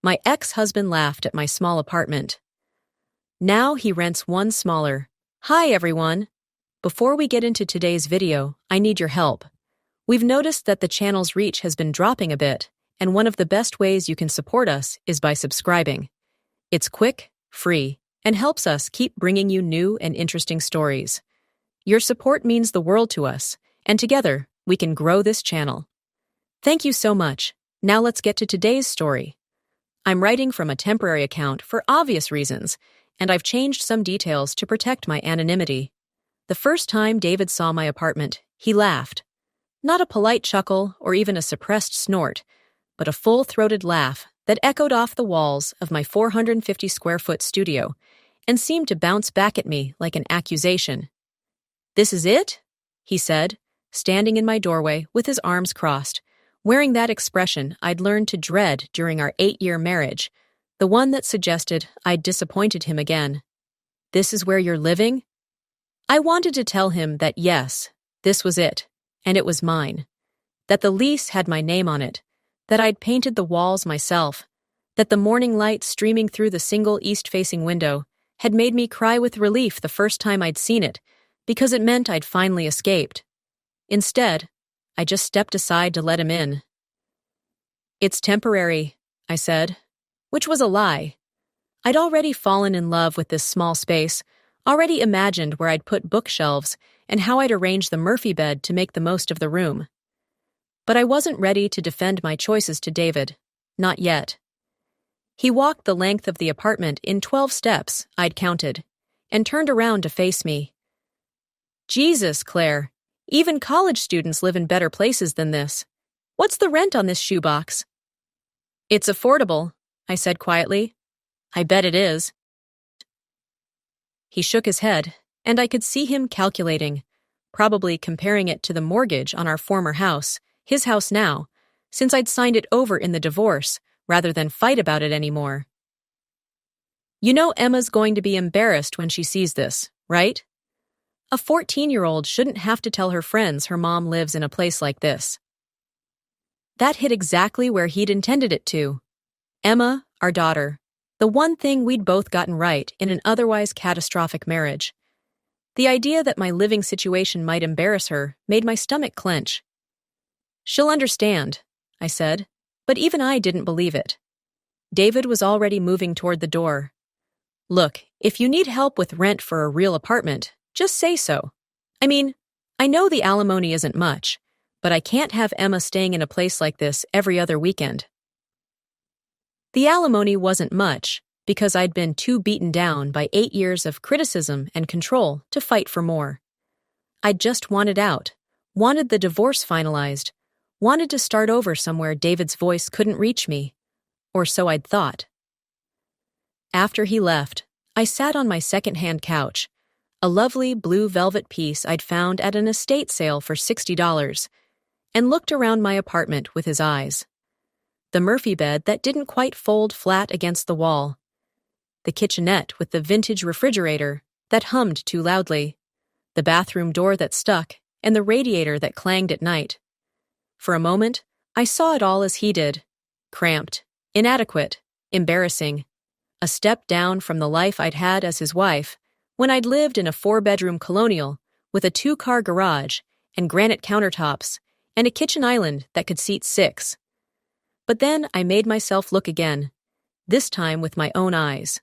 My ex-husband laughed at my small apartment. Now he rents one smaller. Hi everyone! Before we get into today's video, I need your help. We've noticed that the channel's reach has been dropping a bit, and one of the best ways you can support us is by subscribing. It's quick, free, and helps us keep bringing you new and interesting stories. Your support means the world to us, and together, we can grow this channel. Thank you so much. Now let's get to today's story. I'm writing from a temporary account for obvious reasons, and I've changed some details to protect my anonymity. The first time David saw my apartment, he laughed. Not a polite chuckle or even a suppressed snort, but a full-throated laugh that echoed off the walls of my 450-square-foot studio and seemed to bounce back at me like an accusation. "This is it?" he said, standing in my doorway with his arms crossed, wearing that expression I'd learned to dread during our 8-year marriage, the one that suggested I'd disappointed him again. "This is where you're living?" I wanted to tell him that yes, this was it, and it was mine. That the lease had my name on it, that I'd painted the walls myself, that the morning light streaming through the single east-facing window had made me cry with relief the first time I'd seen it, because it meant I'd finally escaped. Instead, I just stepped aside to let him in. "It's temporary," I said, which was a lie. I'd already fallen in love with this small space, already imagined where I'd put bookshelves and how I'd arrange the Murphy bed to make the most of the room. But I wasn't ready to defend my choices to David. Not yet. He walked the length of the apartment in 12 steps, I'd counted, and turned around to face me. "Jesus, Claire, even college students live in better places than this. What's the rent on this shoebox?" "It's affordable," I said quietly. "I bet it is." He shook his head, and I could see him calculating, probably comparing it to the mortgage on our former house, his house now, since I'd signed it over in the divorce rather than fight about it anymore. "You know Emma's going to be embarrassed when she sees this, right? A 14-year-old shouldn't have to tell her friends her mom lives in a place like this." That hit exactly where he'd intended it to. Emma, our daughter, the one thing we'd both gotten right in an otherwise catastrophic marriage. The idea that my living situation might embarrass her made my stomach clench. "She'll understand," I said, but even I didn't believe it. David was already moving toward the door. "Look, if you need help with rent for a real apartment, just say so. I mean, I know the alimony isn't much, but I can't have Emma staying in a place like this every other weekend." The alimony wasn't much, because I'd been too beaten down by 8 years of criticism and control to fight for more. I just wanted out, wanted the divorce finalized, wanted to start over somewhere David's voice couldn't reach me, or so I'd thought. After he left, I sat on my second-hand couch, a lovely blue velvet piece I'd found at an estate sale for $60, and looked around my apartment with his eyes. The Murphy bed that didn't quite fold flat against the wall. The kitchenette with the vintage refrigerator that hummed too loudly. The bathroom door that stuck, and the radiator that clanged at night. For a moment, I saw it all as he did. Cramped, inadequate, embarrassing. A step down from the life I'd had as his wife, when I'd lived in a 4-bedroom colonial with a 2-car garage and granite countertops and a kitchen island that could seat 6. But then I made myself look again, this time with my own eyes.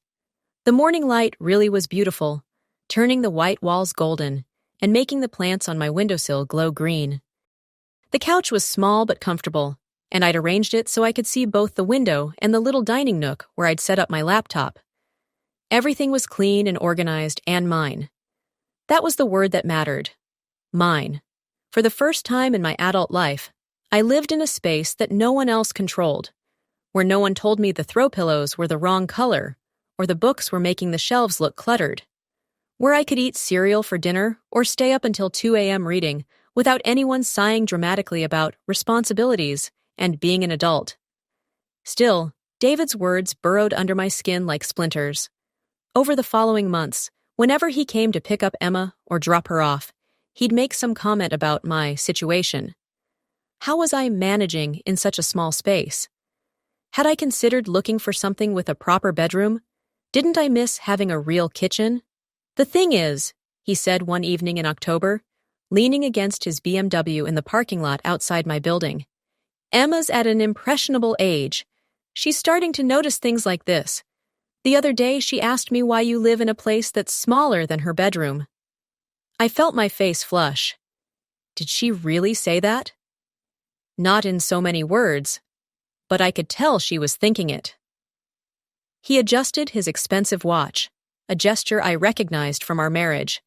The morning light really was beautiful, turning the white walls golden and making the plants on my windowsill glow green. The couch was small but comfortable, and I'd arranged it so I could see both the window and the little dining nook where I'd set up my laptop. Everything was clean and organized and mine. That was the word that mattered. Mine. For the first time in my adult life, I lived in a space that no one else controlled, where no one told me the throw pillows were the wrong color, or the books were making the shelves look cluttered, where I could eat cereal for dinner or stay up until 2 a.m. reading without anyone sighing dramatically about responsibilities and being an adult. Still, David's words burrowed under my skin like splinters. Over the following months, whenever he came to pick up Emma or drop her off, he'd make some comment about my situation. How was I managing in such a small space? Had I considered looking for something with a proper bedroom? Didn't I miss having a real kitchen? The thing is, he said one evening in October, leaning against his BMW in the parking lot outside my building. Emma's at an impressionable age. She's starting to notice things like this. The other day, she asked me why you live in a place that's smaller than her bedroom. I felt my face flush. Did she really say that? Not in so many words, but I could tell she was thinking it. He adjusted his expensive watch, a gesture I recognized from our marriage.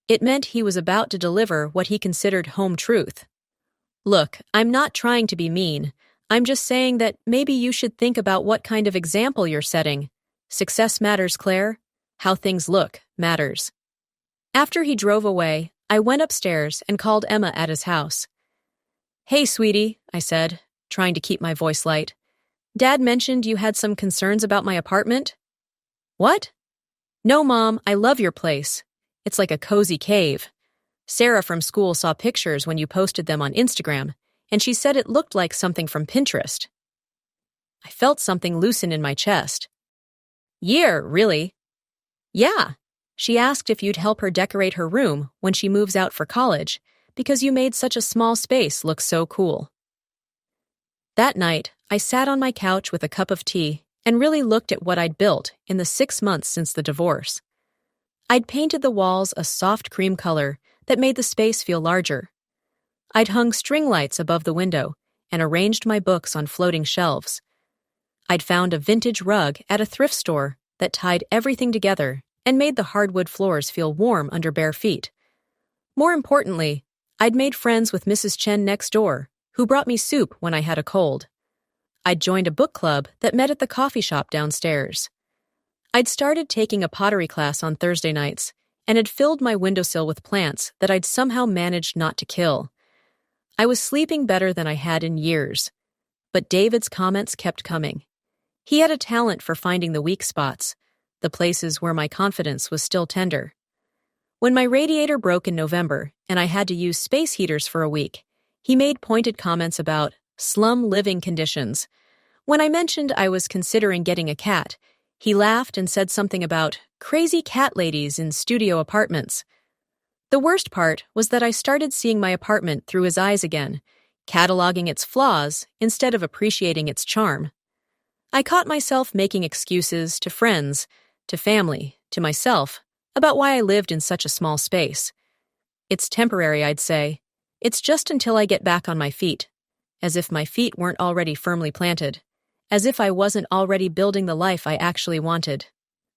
It meant he was about to deliver what he considered home truth. Look, I'm not trying to be mean. I'm just saying that maybe you should think about what kind of example you're setting. Success matters, Claire. How things look matters. After he drove away, I went upstairs and called Emma at his house. Hey, sweetie, I said, trying to keep my voice light. Dad mentioned you had some concerns about my apartment? What? No, Mom, I love your place. It's like a cozy cave. Sarah from school saw pictures when you posted them on Instagram, and she said it looked like something from Pinterest. I felt something loosen in my chest. Yeah, really? Yeah. She asked if you'd help her decorate her room when she moves out for college, because you made such a small space look so cool. That night, I sat on my couch with a cup of tea and really looked at what I'd built in the 6 months since the divorce. I'd painted the walls a soft cream color that made the space feel larger. I'd hung string lights above the window and arranged my books on floating shelves. I'd found a vintage rug at a thrift store that tied everything together and made the hardwood floors feel warm under bare feet. More importantly, I'd made friends with Mrs. Chen next door, who brought me soup when I had a cold. I'd joined a book club that met at the coffee shop downstairs. I'd started taking a pottery class on Thursday nights and had filled my windowsill with plants that I'd somehow managed not to kill. I was sleeping better than I had in years, but David's comments kept coming. He had a talent for finding the weak spots, the places where my confidence was still tender. When my radiator broke in November and I had to use space heaters for a week, he made pointed comments about slum living conditions. When I mentioned I was considering getting a cat, he laughed and said something about crazy cat ladies in studio apartments. The worst part was that I started seeing my apartment through his eyes again, cataloging its flaws instead of appreciating its charm. I caught myself making excuses to friends, to family, to myself, about why I lived in such a small space. It's temporary, I'd say. It's just until I get back on my feet. As if my feet weren't already firmly planted. As if I wasn't already building the life I actually wanted.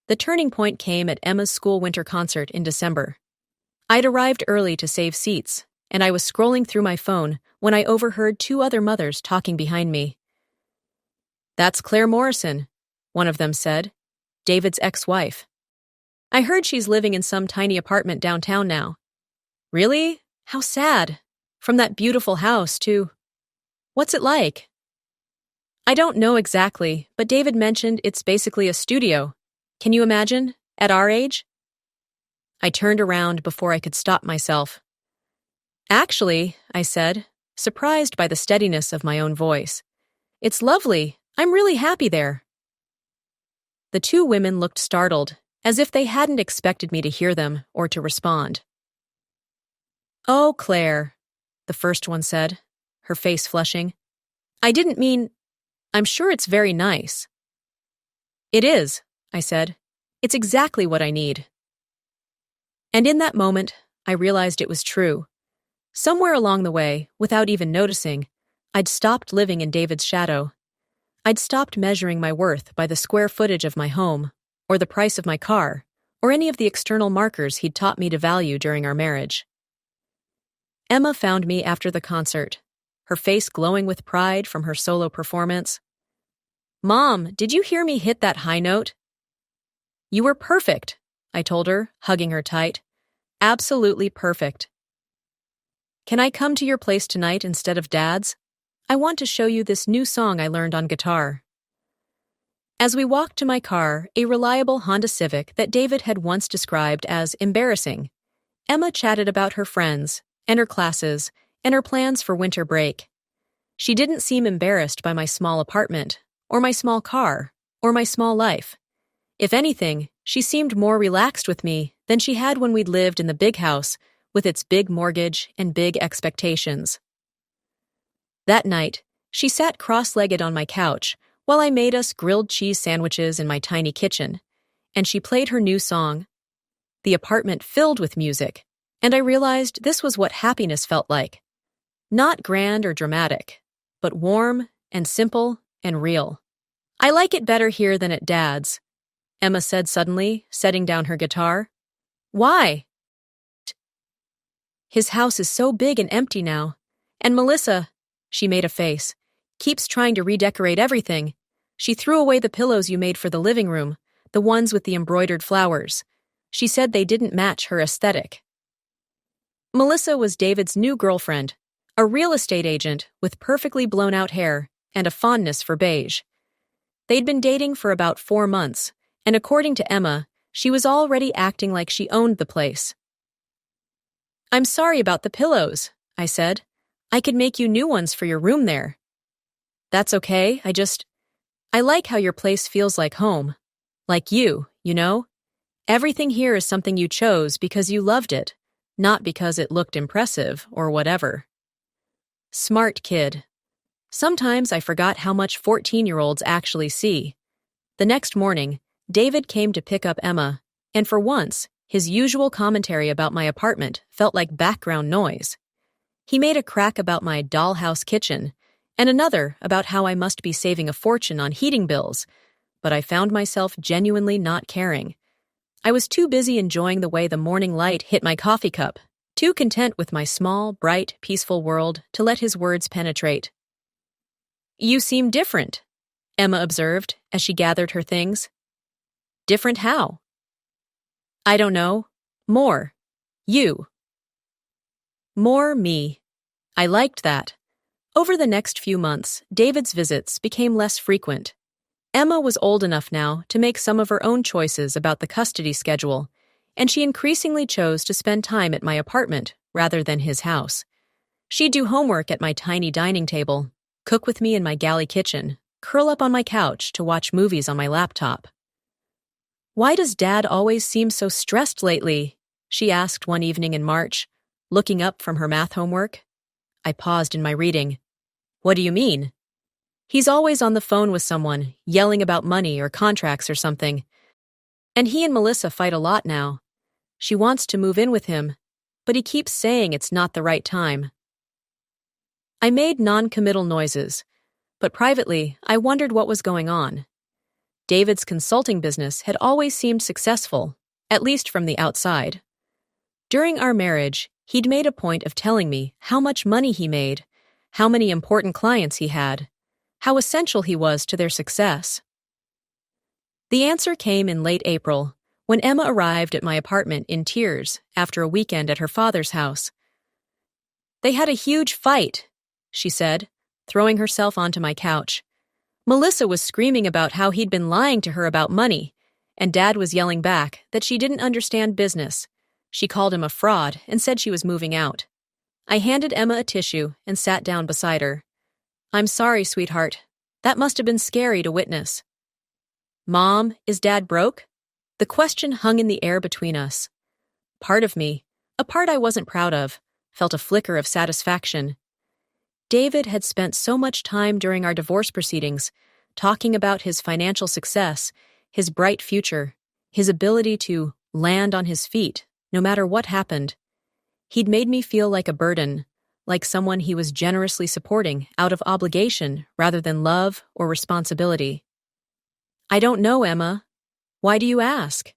The turning point came at Emma's school winter concert in December. I'd arrived early to save seats, and I was scrolling through my phone when I overheard 2 other mothers talking behind me. That's Claire Morrison, one of them said, David's ex-wife. I heard she's living in some tiny apartment downtown now. Really? How sad. From that beautiful house to... What's it like? I don't know exactly, but David mentioned it's basically a studio. Can you imagine? At our age? I turned around before I could stop myself. Actually, I said, surprised by the steadiness of my own voice. It's lovely. I'm really happy there. The 2 women looked startled, as if they hadn't expected me to hear them or to respond. Oh, Claire, the first one said, her face flushing. I didn't mean... I'm sure it's very nice. It is, I said. It's exactly what I need. And in that moment, I realized it was true. Somewhere along the way, without even noticing, I'd stopped living in David's shadow. I'd stopped measuring my worth by the square footage of my home, or the price of my car, or any of the external markers he'd taught me to value during our marriage. Emma found me after the concert, her face glowing with pride from her solo performance. Mom, did you hear me hit that high note? You were perfect, I told her, hugging her tight. Absolutely perfect. Can I come to your place tonight instead of Dad's? I want to show you this new song I learned on guitar. As we walked to my car, a reliable Honda Civic that David had once described as embarrassing, Emma chatted about her friends and her classes and her plans for winter break. She didn't seem embarrassed by my small apartment or my small car, or my small life. If anything, she seemed more relaxed with me than she had when we'd lived in the big house with its big mortgage and big expectations. That night, she sat cross-legged on my couch while I made us grilled cheese sandwiches in my tiny kitchen, and she played her new song. The apartment filled with music, and I realized this was what happiness felt like. Not grand or dramatic, but warm and simple and real. I like it better here than at Dad's, Emma said suddenly, setting down her guitar. Why? His house is so big and empty now, and Melissa, she made a face, keeps trying to redecorate everything. She threw away the pillows you made for the living room, the ones with the embroidered flowers. She said they didn't match her aesthetic. Melissa was David's new girlfriend, a real estate agent with perfectly blown-out hair and a fondness for beige. They'd been dating for about 4 months, and according to Emma, she was already acting like she owned the place. I'm sorry about the pillows, I said. I could make you new ones for your room there. That's okay, I like how your place feels like home. Like you know? Everything here is something you chose because you loved it, not because it looked impressive or whatever. Smart kid. Sometimes I forgot how much 14-year-olds actually see. The next morning, David came to pick up Emma, and for once, his usual commentary about my apartment felt like background noise. He made a crack about my dollhouse kitchen, and another about how I must be saving a fortune on heating bills, but I found myself genuinely not caring. I was too busy enjoying the way the morning light hit my coffee cup, too content with my small, bright, peaceful world to let his words penetrate. You seem different, Emma observed as she gathered her things. Different how? I don't know. More. You. More me. I liked that. Over the next few months, David's visits became less frequent. Emma was old enough now to make some of her own choices about the custody schedule, and she increasingly chose to spend time at my apartment rather than his house. She'd do homework at my tiny dining table, cook with me in my galley kitchen, curl up on my couch to watch movies on my laptop. Why does Dad always seem so stressed lately? She asked one evening in March, looking up from her math homework. I paused in my reading. What do you mean? He's always on the phone with someone, yelling about money or contracts or something. And he and Melissa fight a lot now. She wants to move in with him, but he keeps saying it's not the right time. I made non-committal noises, but privately, I wondered what was going on. David's consulting business had always seemed successful, at least from the outside. During our marriage, he'd made a point of telling me how much money he made, how many important clients he had, how essential he was to their success. The answer came in late April, when Emma arrived at my apartment in tears after a weekend at her father's house. They had a huge fight, she said, throwing herself onto my couch. Melissa was screaming about how he'd been lying to her about money, and Dad was yelling back that she didn't understand business. She called him a fraud and said she was moving out. I handed Emma a tissue and sat down beside her. I'm sorry, sweetheart. That must have been scary to witness. Mom, is Dad broke? The question hung in the air between us. Part of me, a part I wasn't proud of, felt a flicker of satisfaction. David had spent so much time during our divorce proceedings talking about his financial success, his bright future, his ability to land on his feet, no matter what happened. He'd made me feel like a burden, like someone he was generously supporting out of obligation rather than love or responsibility. I don't know, Emma. Why do you ask?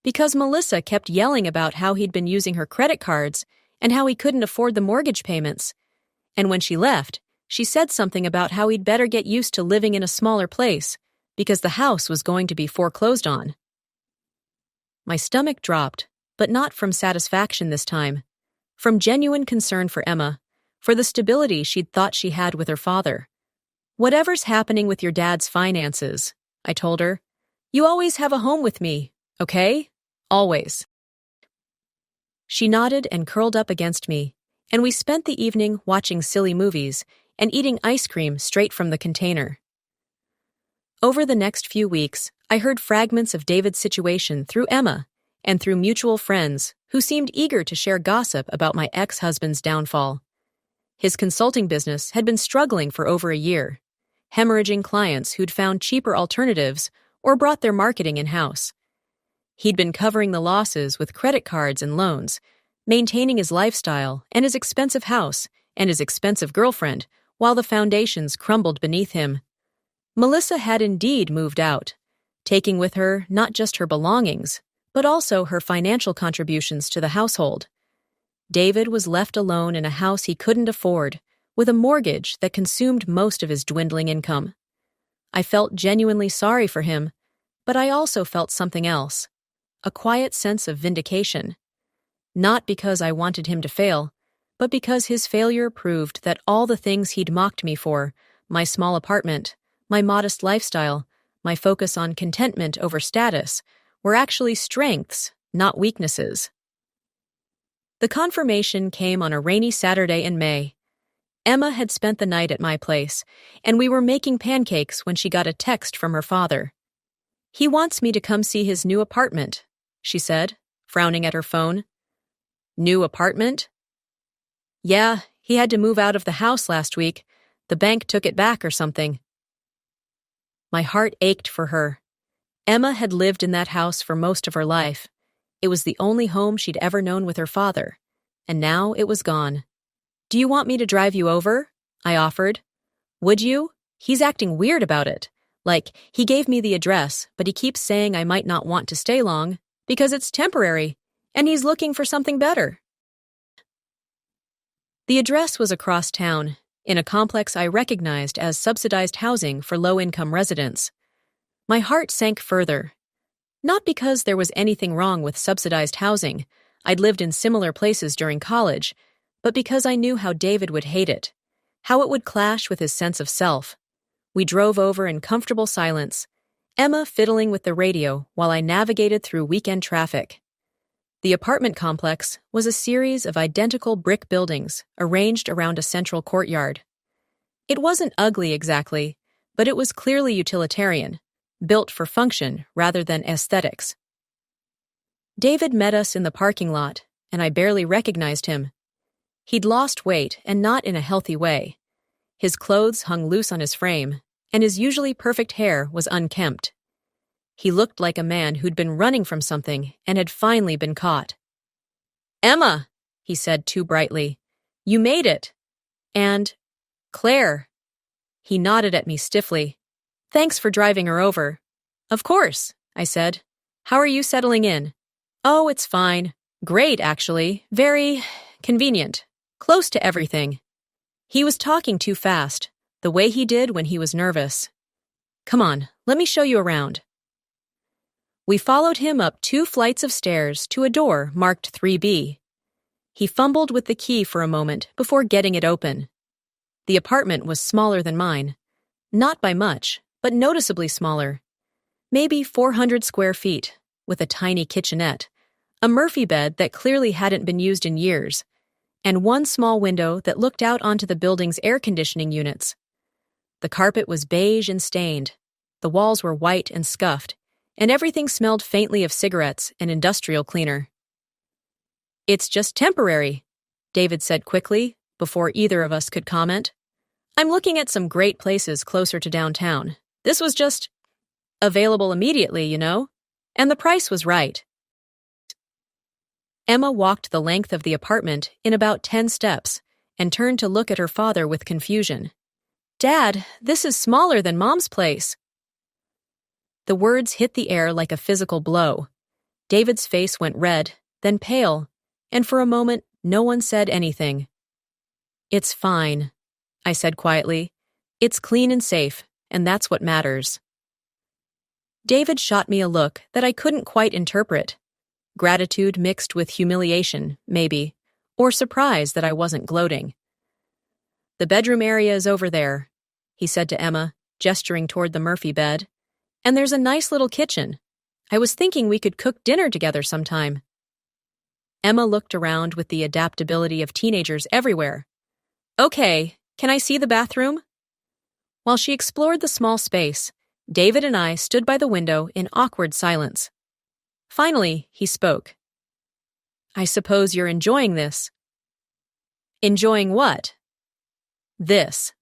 Because Melissa kept yelling about how he'd been using her credit cards and how he couldn't afford the mortgage payments. And when she left, she said something about how he'd better get used to living in a smaller place because the house was going to be foreclosed on. My stomach dropped, but not from satisfaction this time, from genuine concern for Emma, for the stability she'd thought she had with her father. Whatever's happening with your dad's finances, I told her, you always have a home with me, okay? Always. She nodded and curled up against me, and we spent the evening watching silly movies and eating ice cream straight from the container. Over the next few weeks, I heard fragments of David's situation through Emma and through mutual friends who seemed eager to share gossip about my ex-husband's downfall. His consulting business had been struggling for over a year, hemorrhaging clients who'd found cheaper alternatives or brought their marketing in-house. He'd been covering the losses with credit cards and loans, maintaining his lifestyle and his expensive house and his expensive girlfriend while the foundations crumbled beneath him. Melissa had indeed moved out, taking with her not just her belongings, but also her financial contributions to the household. David was left alone in a house he couldn't afford, with a mortgage that consumed most of his dwindling income. I felt genuinely sorry for him, but I also felt something else, a quiet sense of vindication. Not because I wanted him to fail, but because his failure proved that all the things he'd mocked me for, my small apartment, my modest lifestyle, my focus on contentment over status, were actually strengths, not weaknesses. The confirmation came on a rainy Saturday in May. Emma had spent the night at my place, and we were making pancakes when she got a text from her father. "He wants me to come see his new apartment," she said, frowning at her phone. "New apartment?" "Yeah, he had to move out of the house last week. The bank took it back or something." My heart ached for her. Emma had lived in that house for most of her life. It was the only home she'd ever known with her father, and now it was gone. "Do you want me to drive you over?" I offered. "Would you? He's acting weird about it. Like, he gave me the address, but he keeps saying I might not want to stay long, because it's temporary, and he's looking for something better." The address was across town, in a complex I recognized as subsidized housing for low-income residents. My heart sank further. Not because there was anything wrong with subsidized housing. I'd lived in similar places during college, but because I knew how David would hate it, how it would clash with his sense of self. We drove over in comfortable silence, Emma fiddling with the radio while I navigated through weekend traffic. The apartment complex was a series of identical brick buildings arranged around a central courtyard. It wasn't ugly exactly, but it was clearly utilitarian, built for function rather than aesthetics. David met us in the parking lot, and I barely recognized him. He'd lost weight, and not in a healthy way. His clothes hung loose on his frame, and his usually perfect hair was unkempt. He looked like a man who'd been running from something and had finally been caught. "Emma," he said too brightly, "you made it." And, "Claire." He nodded at me stiffly. "Thanks for driving her over." "Of course," I said. "How are you settling in?" "Oh, it's fine. Great, actually. Very convenient. Close to everything." He was talking too fast, the way he did when he was nervous. "Come on, let me show you around." We followed him up 2 flights of stairs to a door marked 3B. He fumbled with the key for a moment before getting it open. The apartment was smaller than mine. Not by much, but noticeably smaller. Maybe 400 square feet, with a tiny kitchenette, a Murphy bed that clearly hadn't been used in years, and one small window that looked out onto the building's air conditioning units. The carpet was beige and stained, the walls were white and scuffed, and everything smelled faintly of cigarettes and industrial cleaner. "It's just temporary," David said quickly, before either of us could comment. "I'm looking at some great places closer to downtown. This was just available immediately, you know, and the price was right." Emma walked the length of the apartment in about 10 steps and turned to look at her father with confusion. "Dad, this is smaller than Mom's place." The words hit the air like a physical blow. David's face went red, then pale, and for a moment, no one said anything. "It's fine," I said quietly. "It's clean and safe, and that's what matters." David shot me a look that I couldn't quite interpret. Gratitude mixed with humiliation, maybe, or surprise that I wasn't gloating. "The bedroom area is over there," he said to Emma, gesturing toward the Murphy bed. "And there's a nice little kitchen. I was thinking we could cook dinner together sometime." Emma looked around with the adaptability of teenagers everywhere. "Okay, can I see the bathroom?" While she explored the small space, David and I stood by the window in awkward silence. Finally, he spoke. I suppose you're enjoying this. Enjoying what? This.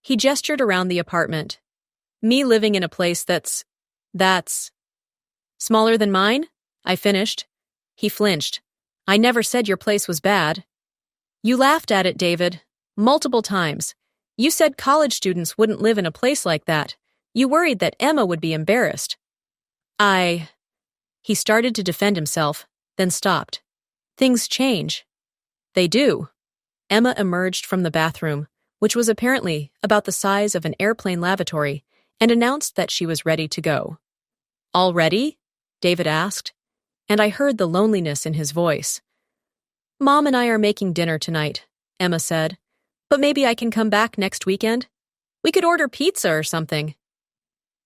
He gestured around the apartment. Me living in a place that's smaller than mine? I finished. He flinched. I never said your place was bad. You laughed at it, David. Multiple times. You said college students wouldn't live in a place like that. You worried that Emma would be embarrassed. He started to defend himself, then stopped. Things change. They do. Emma emerged from the bathroom, which was apparently about the size of an airplane lavatory, and announced that she was ready to go. All ready? David asked, and I heard the loneliness in his voice. Mom and I are making dinner tonight, Emma said, but maybe I can come back next weekend. We could order pizza or something.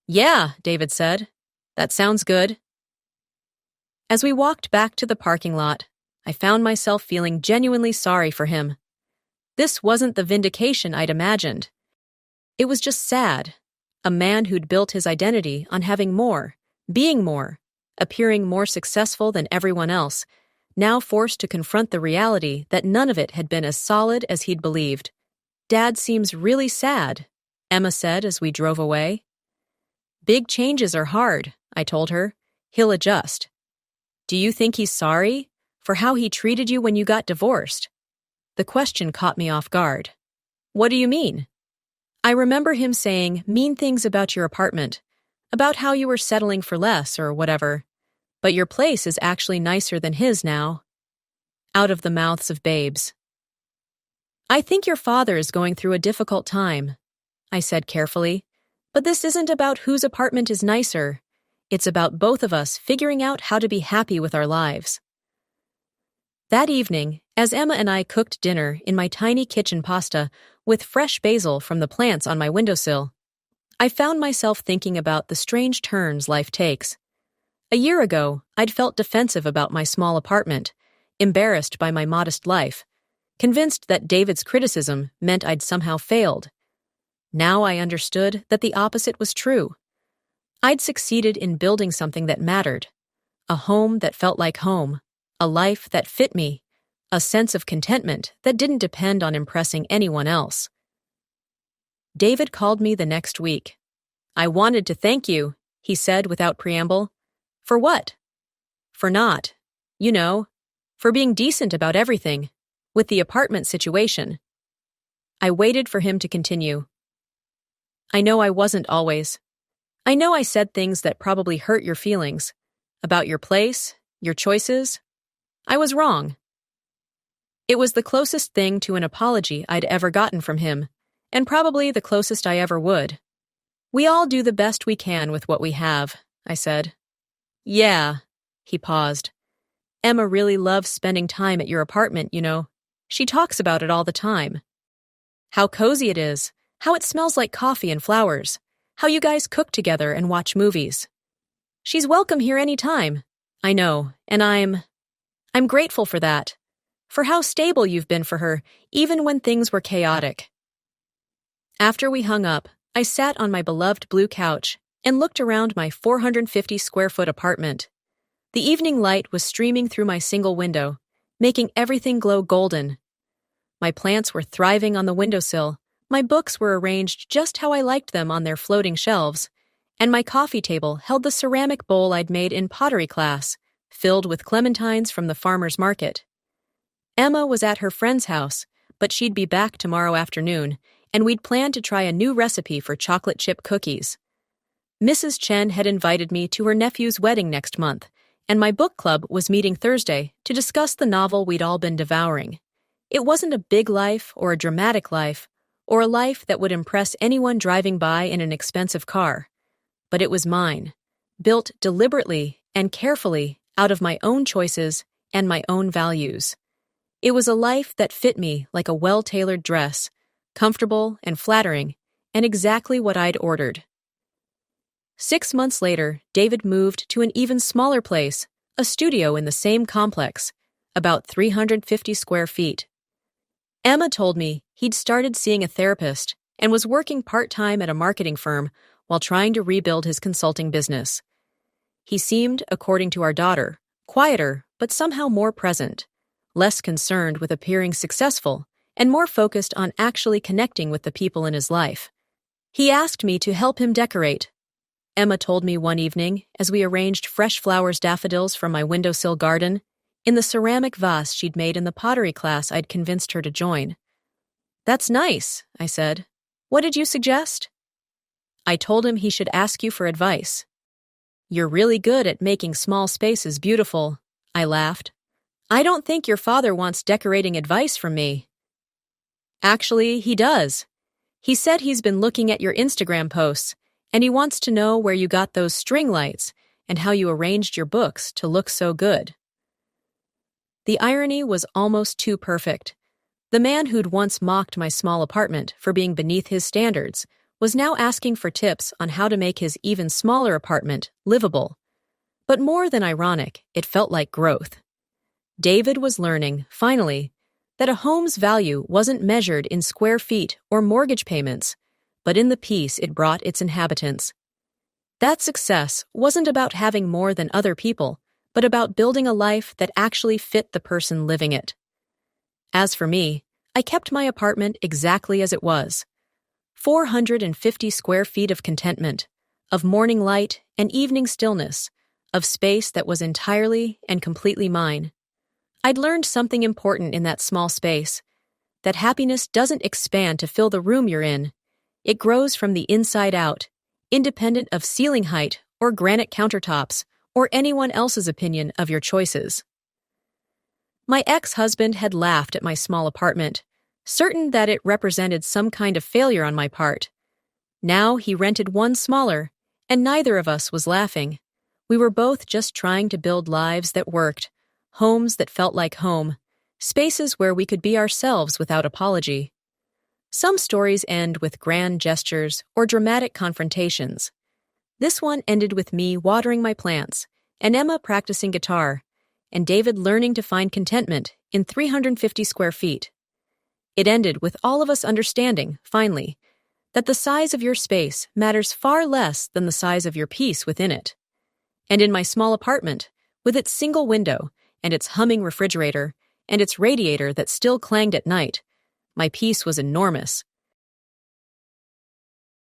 Yeah, David said. That sounds good. As we walked back to the parking lot, I found myself feeling genuinely sorry for him. This wasn't the vindication I'd imagined. It was just sad. A man who'd built his identity on having more, being more, appearing more successful than everyone else, now forced to confront the reality that none of it had been as solid as he'd believed. Dad seems really sad, Emma said as we drove away. Big changes are hard, I told her. He'll adjust. Do you think he's sorry for how he treated you when you got divorced? The question caught me off guard. What do you mean? I remember him saying mean things about your apartment, about how you were settling for less or whatever. But your place is actually nicer than his now. Out of the mouths of babes. I think your father is going through a difficult time, I said carefully, but this isn't about whose apartment is nicer. It's about both of us figuring out how to be happy with our lives. That evening, as Emma and I cooked dinner in my tiny kitchen pasta with fresh basil from the plants on my windowsill, I found myself thinking about the strange turns life takes. A year ago, I'd felt defensive about my small apartment, embarrassed by my modest life, convinced that David's criticism meant I'd somehow failed. Now I understood that the opposite was true. I'd succeeded in building something that mattered, a home that felt like home, a life that fit me, a sense of contentment that didn't depend on impressing anyone else. David called me the next week. I wanted to thank you, he said without preamble. For what? For not, for being decent about everything, with the apartment situation. I waited for him to continue. I know I wasn't always. I know I said things that probably hurt your feelings, about your place, your choices. I was wrong. It was the closest thing to an apology I'd ever gotten from him, and probably the closest I ever would. We all do the best we can with what we have, I said. Yeah, he paused. Emma really loves spending time at your apartment, She talks about it all the time. How cozy it is, how it smells like coffee and flowers, how you guys cook together and watch movies. She's welcome here any time. I know, and I'm grateful for that, for how stable you've been for her, even when things were chaotic. After we hung up, I sat on my beloved blue couch and looked around my 450-square-foot apartment. The evening light was streaming through my single window, making everything glow golden. My plants were thriving on the windowsill, my books were arranged just how I liked them on their floating shelves, and my coffee table held the ceramic bowl I'd made in pottery class, filled with clementines from the farmer's market. Emma was at her friend's house, but she'd be back tomorrow afternoon, and we'd planned to try a new recipe for chocolate chip cookies. Mrs. Chen had invited me to her nephew's wedding next month, and my book club was meeting Thursday to discuss the novel we'd all been devouring. It wasn't a big life or a dramatic life, or a life that would impress anyone driving by in an expensive car, but it was mine, built deliberately and carefully out of my own choices and my own values. It was a life that fit me like a well-tailored dress, comfortable and flattering, and exactly what I'd ordered. 6 months later, David moved to an even smaller place, a studio in the same complex, about 350 square feet. Emma told me he'd started seeing a therapist and was working part-time at a marketing firm while trying to rebuild his consulting business. He seemed, according to our daughter, quieter but somehow more present, less concerned with appearing successful, and more focused on actually connecting with the people in his life. He asked me to help him decorate. Emma told me one evening, as we arranged fresh flowers daffodils from my windowsill garden, in the ceramic vase she'd made in the pottery class I'd convinced her to join. "That's nice," I said. "What did you suggest?" I told him he should ask you for advice. "You're really good at making small spaces beautiful," I laughed. "I don't think your father wants decorating advice from me." "Actually, he does. He said he's been looking at your Instagram posts, and he wants to know where you got those string lights and how you arranged your books to look so good." The irony was almost too perfect. The man who'd once mocked my small apartment for being beneath his standards was now asking for tips on how to make his even smaller apartment livable. But more than ironic, it felt like growth. David was learning, finally, that a home's value wasn't measured in square feet or mortgage payments, but in the peace it brought its inhabitants. That success wasn't about having more than other people, but about building a life that actually fit the person living it. As for me, I kept my apartment exactly as it was. 450 square feet of contentment, of morning light and evening stillness, of space that was entirely and completely mine. I'd learned something important in that small space, that happiness doesn't expand to fill the room you're in. It grows from the inside out, independent of ceiling height or granite countertops or anyone else's opinion of your choices. My ex-husband had laughed at my small apartment, certain that it represented some kind of failure on my part. Now he rented one smaller, and neither of us was laughing. We were both just trying to build lives that worked, homes that felt like home, spaces where we could be ourselves without apology. Some stories end with grand gestures or dramatic confrontations. This one ended with me watering my plants, and Emma practicing guitar, and David learning to find contentment in 350 square feet. It ended with all of us understanding, finally, that the size of your space matters far less than the size of your peace within it. And in my small apartment, with its single window, and its humming refrigerator, and its radiator that still clanged at night, my peace was enormous,